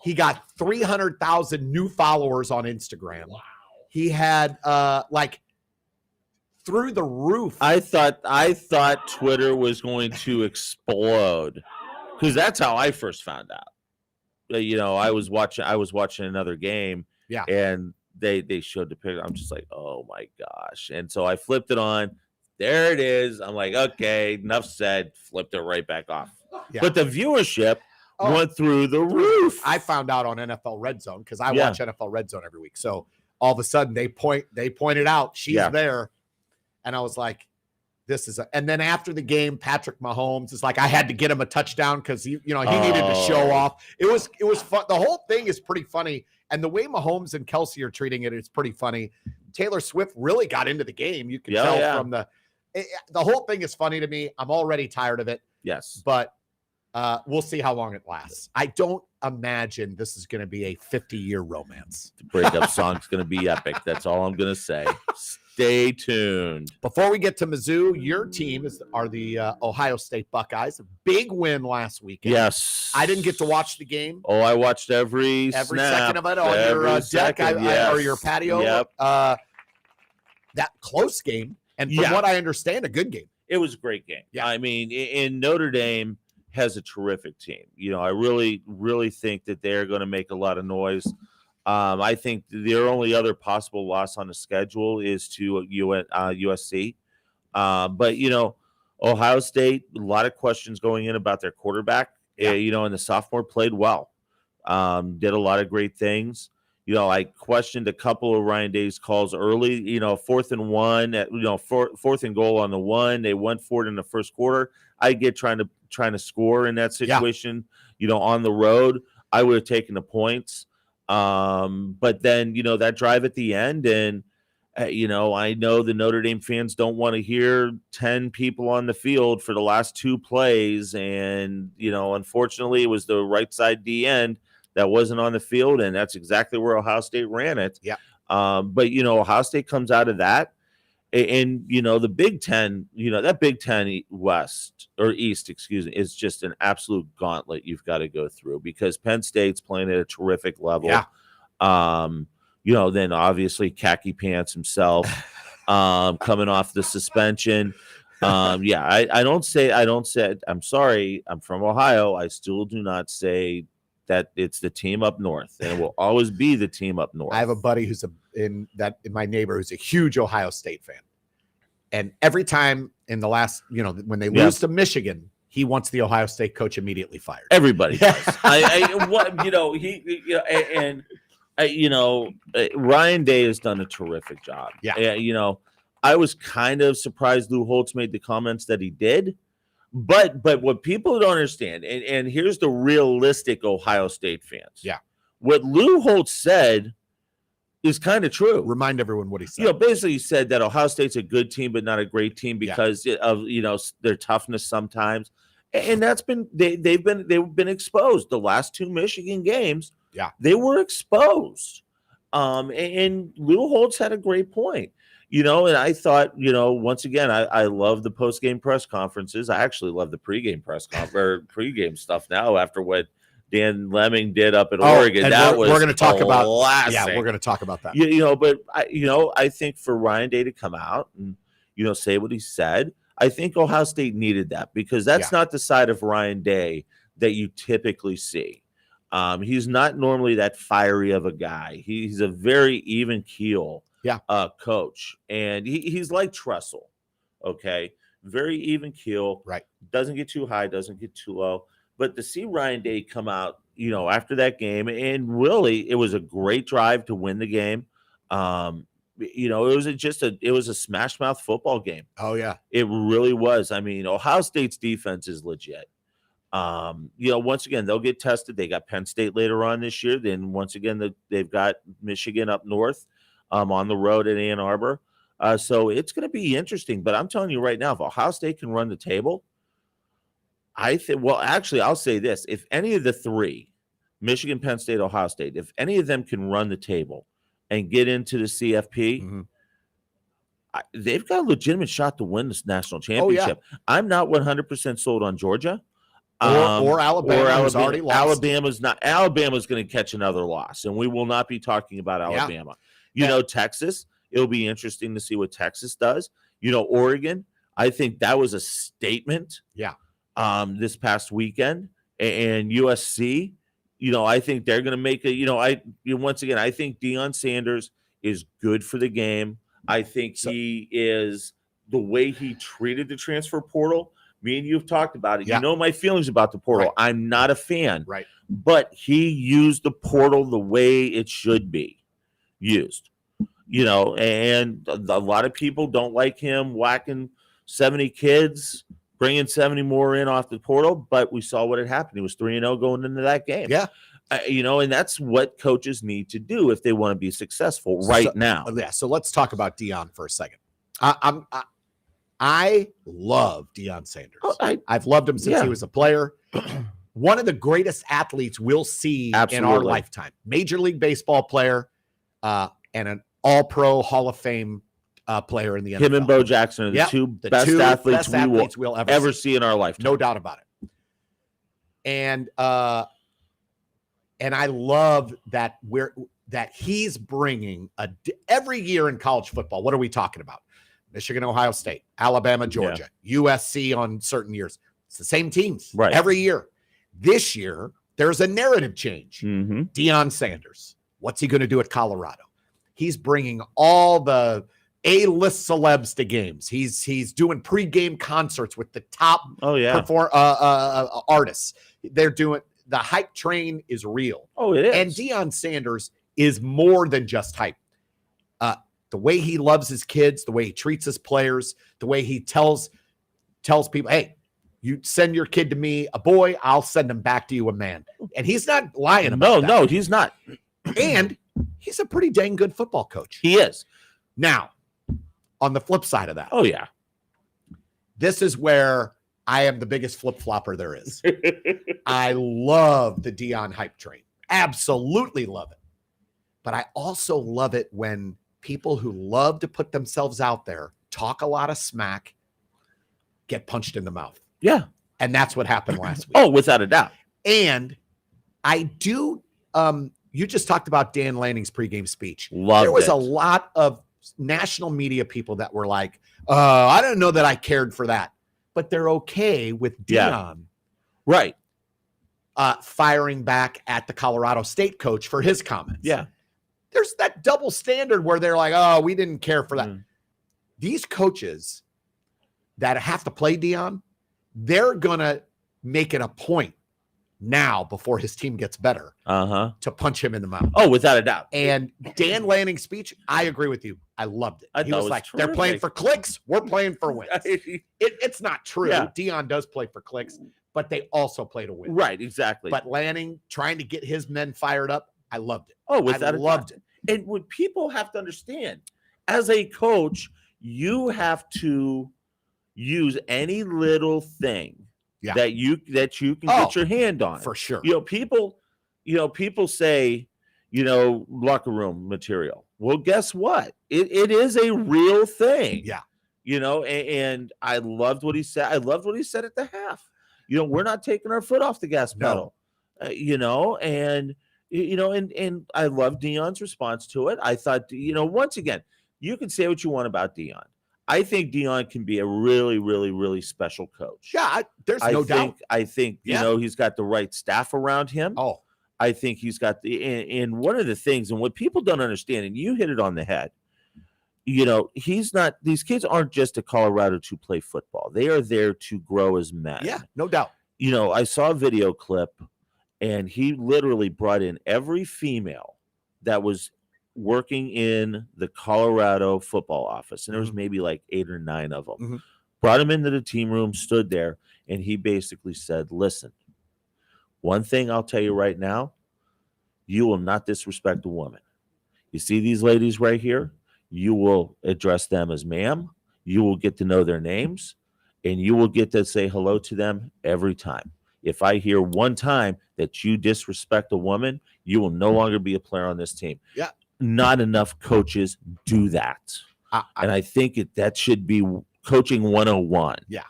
He got 300,000 new followers on Instagram. Wow. He had through the roof. I thought Twitter was going to explode because that's how I first found out. I was watching another game, and they showed the picture. I'm just like, oh my gosh! And so I flipped it on. There it is. I'm like, okay, enough said. Flipped it right back off. Yeah. But the viewership went through the roof. I found out on NFL Red Zone because I watch NFL Red Zone every week. So all of a sudden they pointed out she's there. And I was like, this is and then after the game, Patrick Mahomes is like, I had to get him a touchdown because he needed to show off. It was fun. The whole thing is pretty funny. And the way Mahomes and Kelce are treating it is pretty funny. Taylor Swift really got into the game. You can tell from the whole thing is funny to me. I'm already tired of it. Yes. But we'll see how long it lasts. I don't imagine this is going to be a 50-year romance. The breakup song's going to be epic. That's all I'm going to say. Stay tuned. Before we get to Mizzou, your team are the Ohio State Buckeyes. A big win last weekend. Yes. I didn't get to watch the game. Oh, I watched every second of it on your deck or your patio. Yep. That close game. And from what I understand, a good game. It was a great game. Yeah. I mean, in Notre Dame has a terrific team. I really, really think that they're going to make a lot of noise. I think their only other possible loss on the schedule is to USC. But, Ohio State, a lot of questions going in about their quarterback, and the sophomore played well, did a lot of great things. I questioned a couple of Ryan Day's calls early, 4th and 1, fourth and goal on the 1. They went for it in the first quarter. I get trying to score in that situation, on the road. I would have taken the points. But then, that drive at the end and, I know the Notre Dame fans don't want to hear 10 people on the field for the last 2 plays. And, unfortunately it was the right side D end that wasn't on the field. And that's exactly where Ohio State ran it. Yeah. But, Ohio State comes out of that and, the Big Ten, that Big Ten West or East, is just an absolute gauntlet you've got to go through because Penn State's playing at a terrific level. Yeah. Then obviously Khaki Pants himself, coming off the suspension. I don't say, I'm sorry, I'm from Ohio. I still do not say that it's the team up north, and it will always be the team up north. I have a buddy who's in my neighbor who's a huge Ohio State fan. And every time in the last, when they lose to Michigan, he wants the Ohio State coach immediately fired. Everybody does. Ryan Day has done a terrific job. Yeah. I was kind of surprised Lou Holtz made the comments that he did. But what people don't understand, and here's the realistic Ohio State fans. Yeah. What Lou Holtz said is kind of true. Remind everyone what he said. You know, basically he said that Ohio State's a good team, but not a great team because of, you know, their toughness sometimes. And that's been, they've been exposed. The last 2 Michigan games, they were exposed. And Lou Holtz had a great point, you know, and I thought, you know, once again, I love the post-game press conferences. I actually love the pregame pregame stuff now after what Dan Lemming did up in Oregon. That we're going to talk about. We're going to talk about that. You know, but I think for Ryan Day to come out and, you know, say what he said, I think Ohio State needed that because that's not the side of Ryan Day that you typically see. He's not normally that fiery of a guy. He's a very even keel coach, and he's like Tressel. Okay, very even keel. Right, doesn't get too high, doesn't get too low. But to see Ryan Day come out, you know, after that game, and really, it was a great drive to win the game. You know, it was a smash mouth football game. Oh yeah, it really was. I mean, Ohio State's defense is legit. You know, once again, they'll get tested. They got Penn State later on this year. Then once again, they've got Michigan up north, on the road at Ann Arbor. So it's going to be interesting. But I'm telling you right now, if Ohio State can run the table, I think. Well, actually, I'll say this: if any of the 3, Michigan, Penn State, Ohio State, if any of them can run the table and get into the CFP, they've got a legitimate shot to win this national championship. I'm not 100% sold on Georgia. Or Alabama, who's already lost. Alabama's going to catch another loss, and we will not be talking about Alabama. You know, Texas, it'll be interesting to see what Texas does. You know, Oregon, I think that was a statement. This past weekend, and USC, you know, I think they're going to make once again, I think Deion Sanders is good for the game. I think he is the way he treated the transfer portal. Me and you've talked about it. You know my feelings about the portal. Right. I'm not a fan. Right. But he used the portal the way it should be used. You know, and a lot of people don't like him whacking 70 kids, bringing 70 more in off the portal, but we saw what had happened. He was 3-0 going into that game. You know, and that's what coaches need to do if they want to be successful now. So let's talk about Deion for a second. I love Deion Sanders. I've loved him since he was a player. One of the greatest athletes we'll see in our lifetime. Major League Baseball player, and an all-pro Hall of Fame player in the NFL. Him and Bo Jackson are the two best athletes we'll ever see in our lifetime. No doubt about it. And I love that he's bringing every year in college football. What are we talking about? Michigan, Ohio State, Alabama, Georgia, USC on certain years. It's the same teams every year. This year, there's a narrative change. Deion Sanders, what's he going to do at Colorado? He's bringing all the A-list celebs to games. He's doing pregame concerts with the top artists. They're doing the hype train is real. It is. And Deion Sanders is more than just hype. The way he loves his kids, the way he treats his players, the way he tells people, hey, you send your kid to me a boy, I'll send him back to you a man. And he's not lying about that. No, he's not. And he's a pretty dang good football coach. He is. Now, on the flip side of that. This is where I am the biggest flip-flopper there is. I love the Deion hype train. Absolutely love it. But I also love it when people who love to put themselves out there, talk a lot of smack, get punched in the mouth. And that's what happened last week. Without a doubt. And I do, you just talked about Dan Lanning's pregame speech. There was a lot of national media people that were like, I don't know that I cared for that. But they're okay with Deion. Firing back at the Colorado State coach for his comments. There's that double standard where they're like, oh, we didn't care for that. These coaches that have to play Deion, they're going to make it a point now before his team gets better to punch him in the mouth. Without a doubt. And Dan Lanning's speech, I agree with you. I loved it. He was like, they're playing for clicks. We're playing for wins. It's not true. Deion does play for clicks, but they also play to win. Right, exactly. But Lanning trying to get his men fired up, I loved it. I loved it. And what people have to understand, as a coach, you have to use any little thing that you can get your hand on. For sure. People say, locker room material. Well, guess what? It is a real thing. Yeah. And I loved what he said. I loved what he said at the half. We're not taking our foot off the gas pedal. And I love Deion's response to it. I thought, once again, you can say what you want about Deion. I think Deion can be a really, really, really special coach. Yeah, there's no doubt. I think he's got the right staff around him. Oh, I think he's got and one of the things, and what people don't understand, and you hit it on the head, he's not, these kids aren't just at Colorado to play football. They are there to grow as men. Yeah, no doubt. I saw a video clip, and he literally brought in every female that was working in the Colorado football office, and there was maybe like 8 or 9 of them. Mm-hmm. Brought him into the team room, stood there, and he basically said, listen, one thing I'll tell you right now, you will not disrespect a woman. You see these ladies right here? You will address them as ma'am. You will get to know their names, and you will get to say hello to them every time. If I hear one time that you disrespect a woman, you will no longer be a player on this team. Yeah. Not enough coaches do that. And I think that should be coaching 101. Yeah.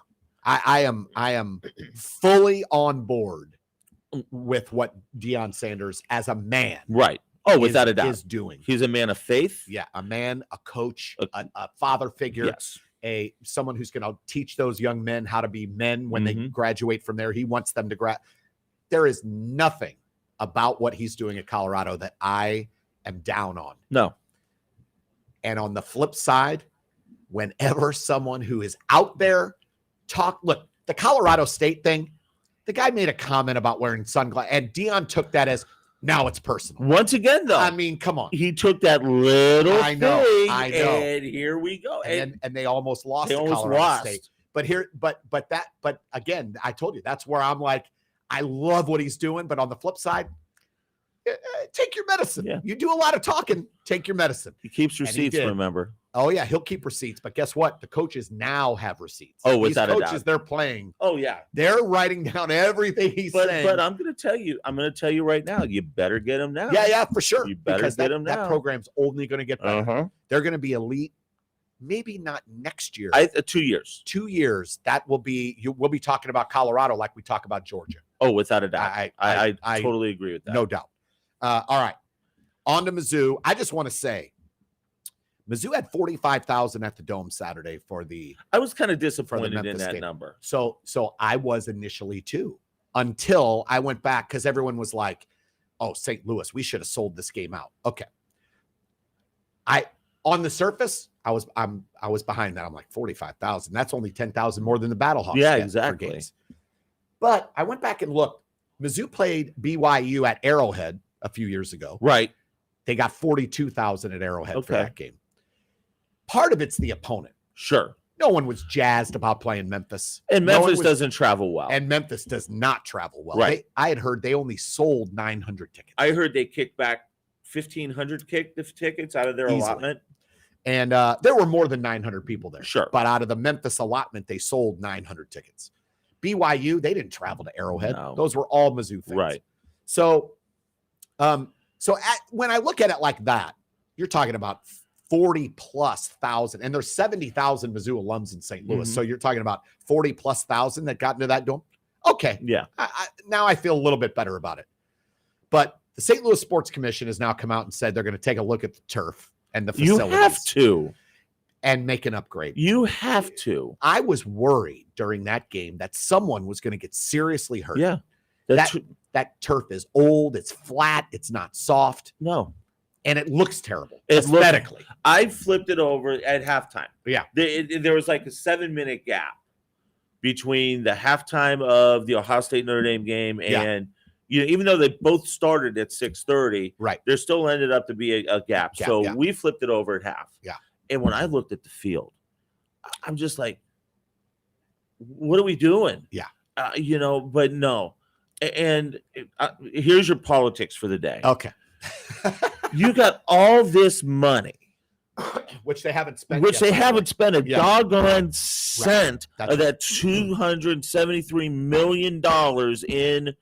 I am fully on board with what Deion Sanders as a man. Right. Oh, without a doubt. Is doing. He's a man of faith. Yeah. A man, a coach, a father figure. Yes. Someone who's going to teach those young men how to be men when they graduate from there. He wants them to There is nothing about what he's doing at Colorado that I am down on. No. And on the flip side, whenever someone who is out there look, the Colorado State thing, the guy made a comment about wearing sunglasses, and Deion took that as, now it's personal. Once again, though, I mean, come on. He took that little I know, and here we go. And they almost lost to Colorado State. But again, I told you, that's where I'm like, I love what he's doing. But on the flip side, take your medicine. Yeah. You do a lot of talking, take your medicine. He keeps receipts, remember? Oh, yeah, he'll keep receipts. But guess what? The coaches now have receipts. Oh, without These a doubt. coaches they're playing. Oh, yeah. They're writing down everything he's saying. But I'm going to tell you right now, you better get him now. Yeah, for sure. You better because get him now. That program's only going to get better. Uh-huh. They're going to be elite. Maybe not next year. 2 years. 2 years. That will be. We'll be talking about Colorado like we talk about Georgia. Oh, without a doubt. I totally agree with that. No doubt. All right. On to Mizzou. I just want to say, Mizzou had 45,000 at the Dome Saturday I was kind of disappointed in that game. number. So I was initially too, until I went back because everyone was like, "Oh, St. Louis, we should have sold this game out." Okay. On the surface, I was behind that. I'm like 45,000. That's only 10,000 more than the Battlehawks. Yeah, get exactly. for games. But I went back and looked. Mizzou played BYU at Arrowhead a few years ago. Right. They got 42,000 at Arrowhead for that game. Part of it's the opponent. Sure. No one was jazzed about playing Memphis. And Memphis doesn't travel well. And Memphis does not travel well. Right. I had heard they only sold 900 tickets. I heard they kicked back 1,500 tickets out of their allotment. And there were more than 900 people there. Sure. But out of the Memphis allotment, they sold 900 tickets. BYU, they didn't travel to Arrowhead. No. Those were all Mizzou fans. Right. So, when I look at it like that, you're talking about 40,000+, and there's 70,000 Mizzou alums in St. Louis. So you're talking about 40,000+ that got into that dome. Okay. Yeah. Now I feel a little bit better about it. But the St. Louis Sports Commission has now come out and said they're going to take a look at the turf and the facilities. You have to. And make an upgrade. You have to. I was worried during that game that someone was going to get seriously hurt. Yeah. That turf is old. It's flat. It's not soft. No. And it looks terrible aesthetically. I flipped it over at halftime. Yeah. There was like a 7-minute gap between the halftime of the Ohio State Notre Dame game and even though they both started at 6:30, right, there still ended up to be a gap. So we flipped it over at half. Yeah. And when I looked at the field, I'm just like, what are we doing? Yeah. But no. And here's your politics for the day. Okay. You got all this money, which they haven't spent. which yet, they by the way. haven't spent a Yeah. doggone cent That's of that $273 million in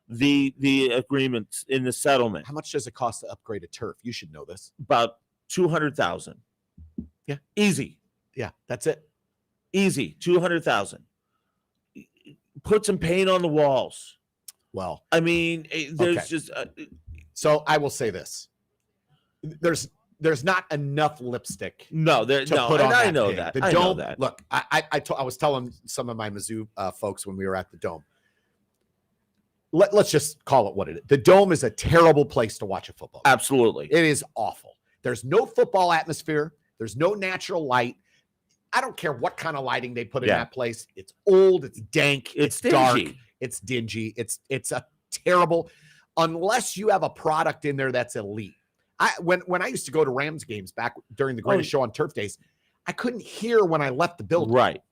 the agreements in the settlement. How much does it cost to upgrade a turf? You should know this. About 200,000. Yeah. Easy. Yeah, that's it. Easy. 200,000. Put some paint on the walls. Well, I mean, there's Okay. just so I will say this: there's not enough lipstick no, there to no, put and on I that know pig. that. The I dome. know that. Look, I was telling some of my Mizzou folks when we were at the dome. Let's just call it what it is. The dome is a terrible place to watch a football game. Absolutely. It is awful. There's no football atmosphere. There's no natural light. I don't care what kind of lighting they put in Yeah. that place. It's old. It's dank. It's dark. dingy. It's dingy. It's a terrible. Unless you have a product in there that's elite. When I used to go to Rams games back during the Greatest Show on Turf Days, I couldn't hear when I left the building. Right.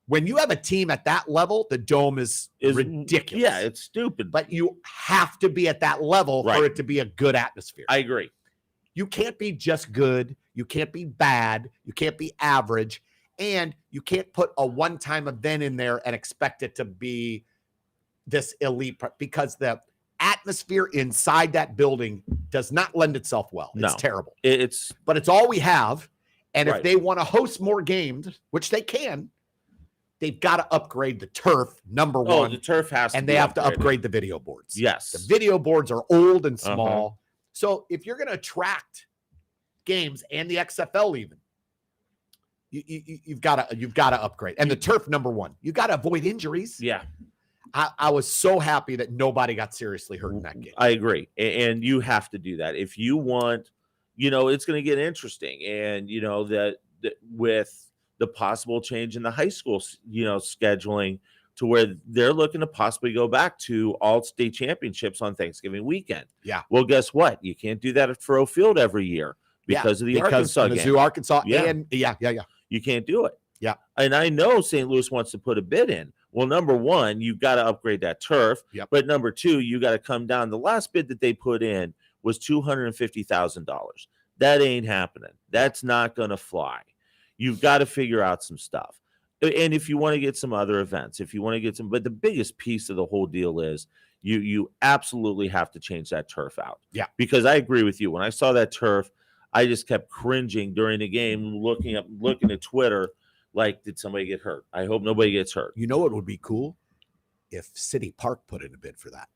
When you have a team at that level, the dome is ridiculous. Yeah, it's stupid. But you have to be at that level for Right. it to be a good atmosphere. I agree. You can't be just good. You can't be bad. You can't be average. And you can't put a one-time event in there and expect it to be this elite because the atmosphere inside that building does not lend itself well. It's No. terrible. But It's all we have. And if Right. they want to host more games, which they can, they've got to upgrade the turf, number one. the turf has to and be they have to upgraded. upgrade the video boards. Yes. The video boards are old and Uh-huh. small. So if you're going to attract games and the XFL even, you've got to upgrade. And the turf, number one, you got to avoid injuries. Yeah, I was so happy that nobody got seriously hurt in that game. I agree. And you have to do that. If you want, it's going to get interesting. And, that with the possible change in the high school, scheduling to where they're looking to possibly go back to all state championships on Thanksgiving weekend. Yeah. Well, guess what? You can't do that at Faroe Field every year because of the Arkansas game. Mizzou, Arkansas, Yeah. and yeah. You can't do it. Yeah. And I know St. Louis wants to put a bid in. Well, number one, you've got to upgrade that turf. Yep. But number two, you got to come down. The last bid that they put in was $250,000. That ain't happening. That's not going to fly. You've got to figure out some stuff. And if you want to get some other events, but the biggest piece of the whole deal is you absolutely have to change that turf out. Yeah. Because I agree with you. When I saw that turf, I just kept cringing during the game, looking at Twitter, like, did somebody get hurt? I hope nobody gets hurt. You know what would be cool? If City Park put in a bid for that.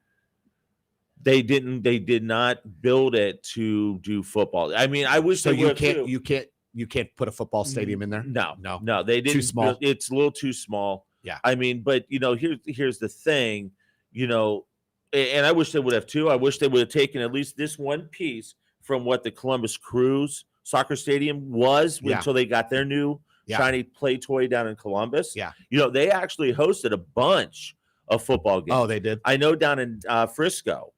They did not build it to do football. I mean, I wish So they you would can't too. you can't put a football stadium in there? No, they didn't. Too small. It's a little too small. Yeah. I mean, but here's the thing, and I wish they would have too. I wish they would have taken at least this one piece from what the Columbus Crews soccer stadium was Yeah. until they got their new shiny play toy down in Columbus. Yeah. They actually hosted a bunch of football games. Oh, they did? I know down in Frisco,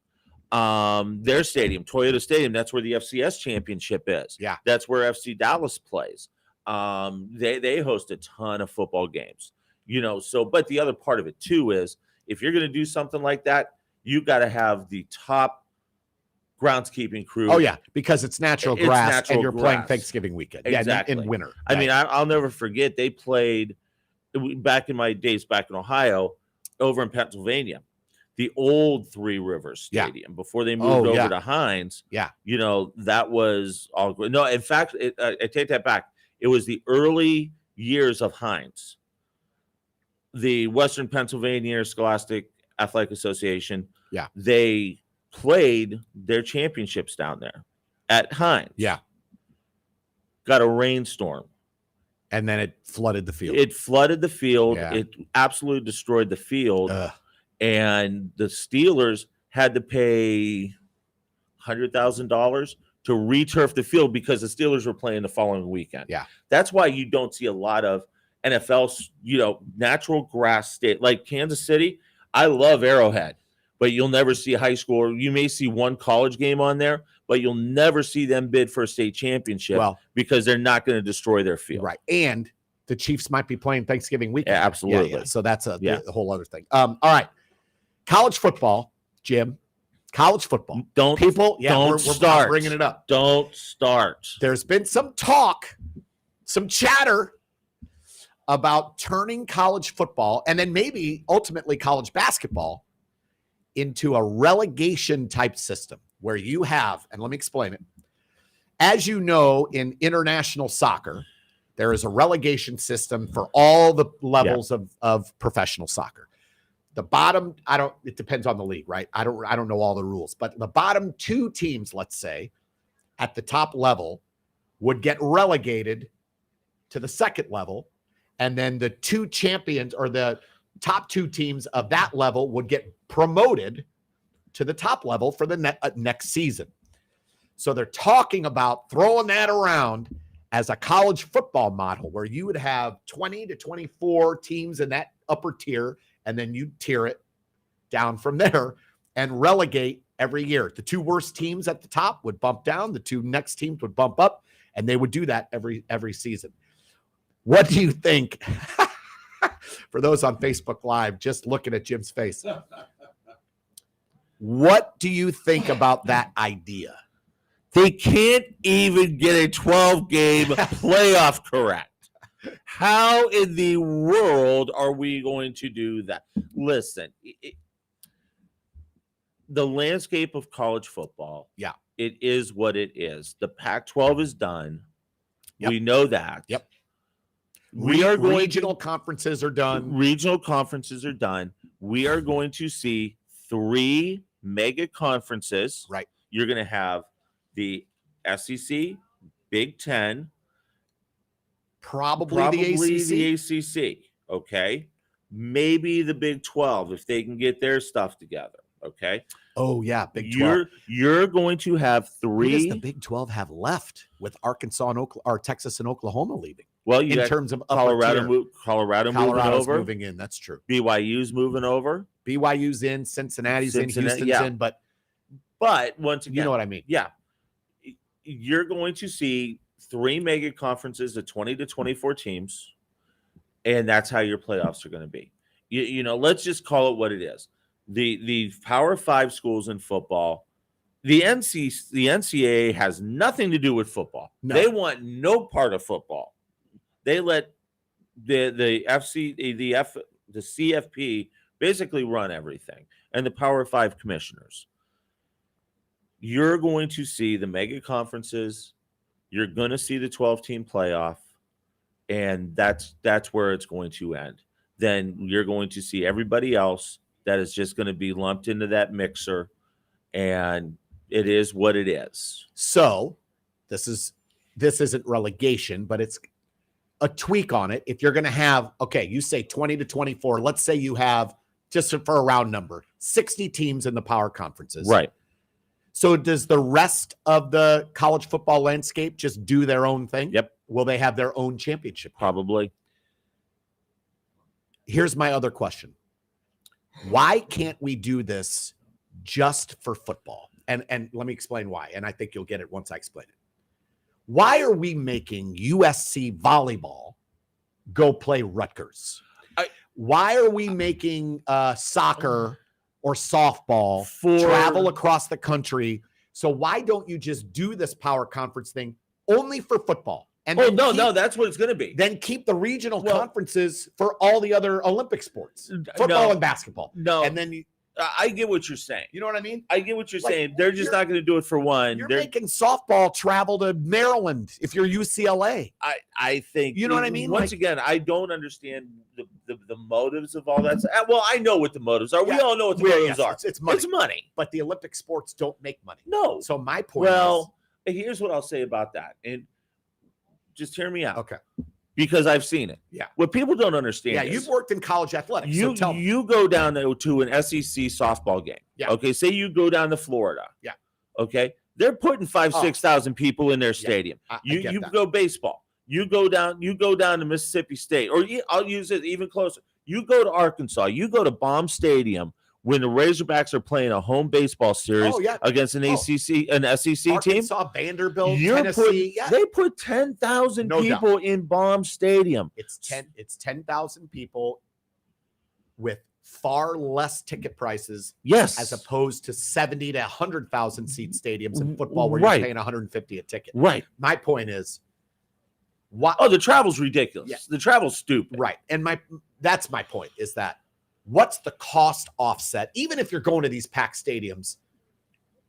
their stadium, Toyota Stadium, that's where the FCS championship is. Yeah. That's where FC Dallas plays. They host a ton of football games, but the other part of it too is if you're going to do something like that, you got to have the top groundskeeping crew. Oh, yeah, because it's natural It's grass natural and you're playing grass. Thanksgiving weekend. Exactly. Yeah, in winter. I mean, I'll never forget they played back in my days back in Ohio over in Pennsylvania, the old Three Rivers Yeah. Stadium before they moved over yeah. to Hines. Yeah. That was all great. No, in fact, I take that back. It was the early years of Hines. The Western Pennsylvania Scholastic Athletic Association. Yeah. They played their championships down there at Hines. Yeah. Got a rainstorm. And then it flooded the field. It flooded the field. Yeah. It absolutely destroyed the field. Ugh. And the Steelers had to pay $100,000 to returf the field because the Steelers were playing the following weekend. Yeah. That's why you don't see a lot of NFL, natural grass state like Kansas City. I love Arrowhead, but you'll never see a high school. You may see one college game on there, but you'll never see them bid for a state championship because they're not going to destroy their field. Right. And the Chiefs might be playing Thanksgiving weekend. Yeah, absolutely. So that's a whole other thing. All right. College football, Jim. College football. Don't People, yeah, don't we're start. bringing it up. Don't start. There's been some talk, some chatter about turning college football and then maybe ultimately college basketball into a relegation type system where you have, and let me explain it. As you know, in international soccer, there is a relegation system for all the levels of professional soccer. The bottom, it depends on the league, right? I don't know all the rules, but the bottom 2 teams, let's say, at the top level would get relegated to the second level. And then the 2 champions or the top 2 teams of that level would get promoted to the top level for the next season. So they're talking about throwing that around as a college football model where you would have 20 to 24 teams in that upper tier, and then you tier it down from there and relegate every year. The 2 worst teams at the top would bump down, the 2 next teams would bump up, and they would do that every season. What do you think? For those on Facebook Live, just looking at Jim's face. What do you think about that idea? They can't even get a 12-game playoff correct. How in the world are we going to do that? Listen, the landscape of college football, it is what it is. The Pac-12 is done. Yep. We know that. Yep. Regional conferences are done. Regional conferences are done. We are going to see 3 mega conferences. Right. You're going to have the SEC, Big Ten, probably the ACC. Okay. Maybe the Big 12 if they can get their stuff together. Okay. Oh, yeah. Big 12. You're going to have 3. Who does the Big 12 have left with Arkansas and Texas and Oklahoma leaving? Well, in terms of Colorado's moving over. Moving in. That's true. BYU's moving over. BYU's in. Cincinnati's in. Houston's in. But once again, you know what I mean? Yeah. You're going to see 3 mega conferences of 20 to 24 teams, and that's how your playoffs are going to be. You know, let's just call it what it is. The Power 5 schools in football, the NCAA has nothing to do with football. No. They want no part of football. They let the CFP basically run everything, and the Power 5 commissioners. You're going to see the mega conferences. You're going to see the 12-team playoff, and that's where it's going to end. Then you're going to see everybody else that is just going to be lumped into that mixer, and it is what it is. So this isn't relegation, but it's a tweak on it. If you're going to have, okay, you say 20 to 24, let's say you have, just for a round number, 60 teams in the power conferences. Right. So does the rest of the college football landscape just do their own thing? Yep. Will they have their own championship? Probably. Here's my other question. Why can't we do this just for football? And let me explain why. And I think you'll get it once I explain it. Why are we making USC volleyball go play Rutgers? Why are we making soccer or softball travel across the country? So why don't you just do this power conference thing only for football? And no, that's what it's going to be. Then keep the regional conferences for all the other Olympic sports, football and basketball. No, and then I get what you're saying. You know what I mean? I get what you're saying. They're just not going to do it for one. You're making softball travel to Maryland if you're UCLA. I think you know what I mean. Once again, I don't understand the motives of all that. Well, I know what the motives are. We all know what the motives are. It's money. It's money. But the Olympic sports don't make money. No. So my point is, here's what I'll say about that, and just hear me out. Okay. Because I've seen it. Yeah. What people don't understand. Yeah, you've worked in college athletics. You go down to an SEC softball game. Yeah. Okay. Say you go down to Florida. Yeah. Okay. They're putting 6,000 people in their stadium. You go baseball. You go down to Mississippi State, or I'll use it even closer. You go to Arkansas. You go to Baum Stadium when the Razorbacks are playing a home baseball series against an SEC team. Arkansas, Vanderbilt, Tennessee. They put 10,000 people in Baum Stadium. It's 10,000 people with far less ticket prices Yes. as opposed to 70 to 100,000 seat stadiums in football where Right. you're paying 150 a ticket. Right. My point is, what? Oh, the travel's ridiculous. Yeah. The travel's stupid. Right. And that's my point, is that what's the cost offset, even if you're going to these packed stadiums,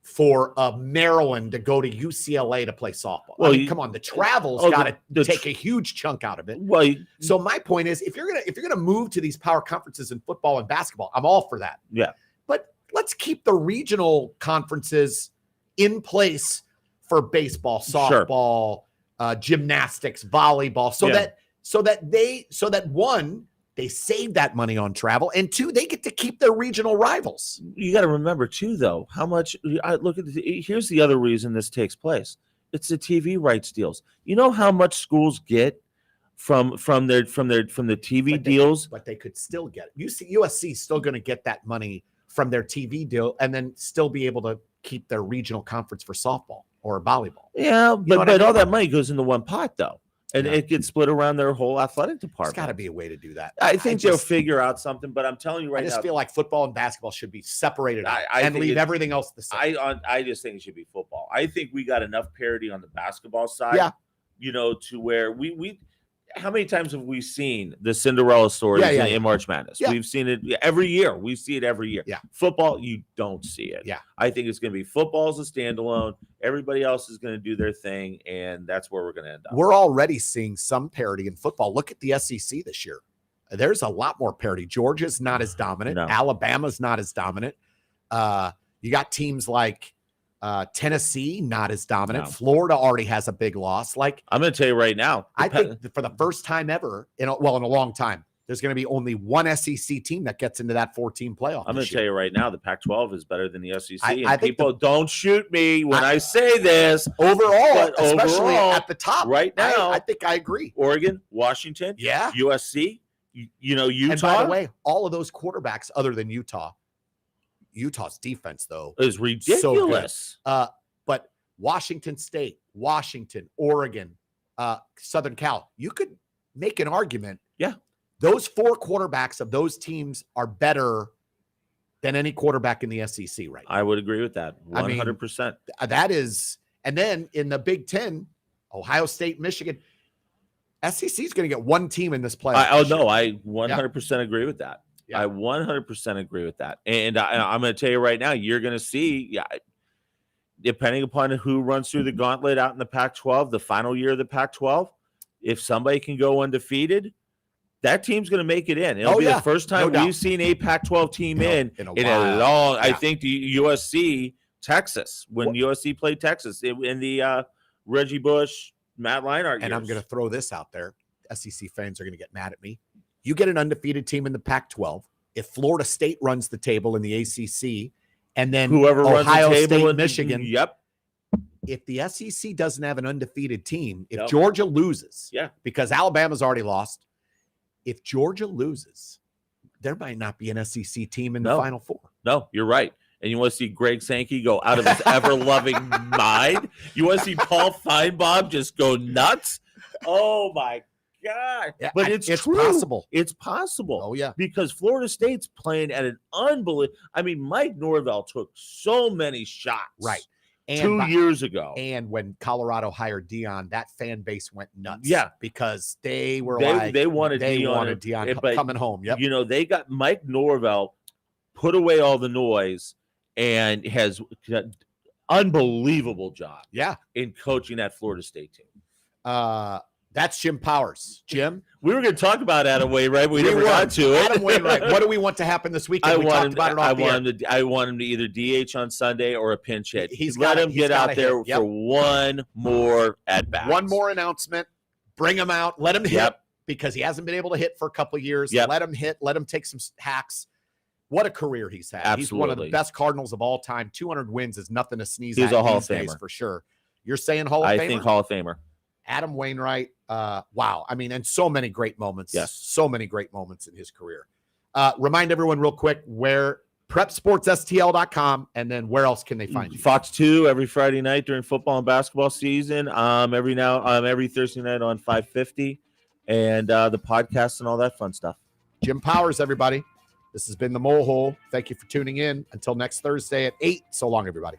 for Maryland to go to UCLA to play softball? Well, I mean, come on, the travel's got to take a huge chunk out of it. Well, So my point is, if you're gonna move to these power conferences in football and basketball, I'm all for that. Yeah. But let's keep the regional conferences in place for baseball, Sure. softball, gymnastics, volleyball, so that one, they save that money on travel, and two, they get to keep their regional rivals. you got to remember too, though, how much. Here's the other reason this takes place. It's the TV rights deals. You know how much schools get from the TV deals. But they could still get it. USC is still going to get that money from their TV deal, and then still be able to keep their regional conference for softball or volleyball. Yeah, know what I but all mean? that money goes into one pot, though, and Yeah. it gets split around their whole athletic There's department. got to be a way to do that. I think they'll just- figure out something, but I'm telling you I right just now, feel like football and basketball should be separated out I and think leave everything else the same. I just think it should be football. I think we got enough parity on the basketball side, Yeah. To where we how many times have we seen the Cinderella stories Yeah. in March Madness? Yeah. We've seen it every year. We see it every year. Yeah. Football, you don't see it. Yeah. I think it's going to be football as a standalone. Everybody else is going to do their thing, and that's where we're going to end up. We're already seeing some parity in football. Look at the SEC this year. There's a lot more parity. Georgia's not as dominant. No. Alabama's not as dominant. You got teams like Tennessee, not as dominant. No. Florida already has a big loss. Like, I'm going to tell you right now. I think that for the first time ever, in a long time, there's going to be only one SEC team that gets into that 14 playoff. I'm going to tell you right now, the Pac-12 is better than the SEC. I and think people don't shoot me when I say this. overall, But especially overall, at the top right now, I think I agree. Oregon, Washington, Yeah. USC, Utah. And by the way, all of those quarterbacks, other than Utah's defense, though, is ridiculous. but Washington State, Washington, Oregon, Southern Cal, you could make an argument. Yeah. Those four quarterbacks of those teams are better than any quarterback in the SEC right now. I would agree with that. I mean, 100%. That is, and then in the Big Ten, Ohio State, Michigan, SEC is going to get one team in this playoff. I this year. 100% agree with that. Yeah. I 100% agree with that. And I'm going to tell you right now, you're going to see, depending upon who runs through the gauntlet out in the Pac-12, the final year of the Pac-12, if somebody can go undefeated, that team's going to make it in. It'll be the first time doubt. we've seen a Pac-12 team in a a while. long. I Yeah. think the USC Texas, when USC played Texas in the Reggie Bush, Matt Leinart And I'm years. going to throw this out there. SEC fans are going to get mad at me. You get an undefeated team in the Pac-12. If Florida State runs the table in the ACC, and then whoever Ohio runs the table State, in Michigan, Yep. if the SEC doesn't have an undefeated team, if Nope. Georgia loses, Yeah. because Alabama's already lost, if Georgia loses, there might not be an SEC team in the No. Final Four. No, you're right. And you want to see Greg Sankey go out of his ever-loving mind? You want to see Paul Feinbaum just go nuts? Oh, my God. Yeah, But it's true. possible. It's possible. Oh, yeah. Because Florida State's playing at an unbelievable. I mean, Mike Norvell took so many shots. Right. And 2 years ago. And when Colorado hired Dion, that fan base went nuts. Yeah. Because they were They wanted they Dion, wanted Dion but, coming home. Yep. You know, they got Mike Norvell put away all the noise and has an unbelievable job Yeah. in coaching that Florida State team. That's Jim Powers. Jim, We were going to talk about Adam Wainwright. We never got to it. Adam Wainwright. What do we want to happen this weekend? We talked about it off the air. I want him to either DH on Sunday or a pinch hit. He's Let gotta- him he's get out gotta there hit. Yep. for one more at bat. One more announcement. Bring him out. Let him hit Yep. because he hasn't been able to hit for a couple of years. Yep. Let him hit. Let him take some hacks. What a career he's had. He's one of the Absolutely. best Cardinals of all time. 200 wins is nothing to sneeze He's at a Hall these of days Famer. for sure. You're saying Hall of I Famer? think Hall of Famer. Adam Wainwright. Wow. I mean, and so many great moments. Yes. So many great moments in his career. Remind everyone real quick where prepsportsstl.com and then where else can they find you? Fox 2 every Friday night during football and basketball season. Every Thursday night on 550 and the podcast and all that fun stuff. Jim Powers, everybody. This has been the Mole Hole. Thank you for tuning in. Until next Thursday at 8. So long, everybody.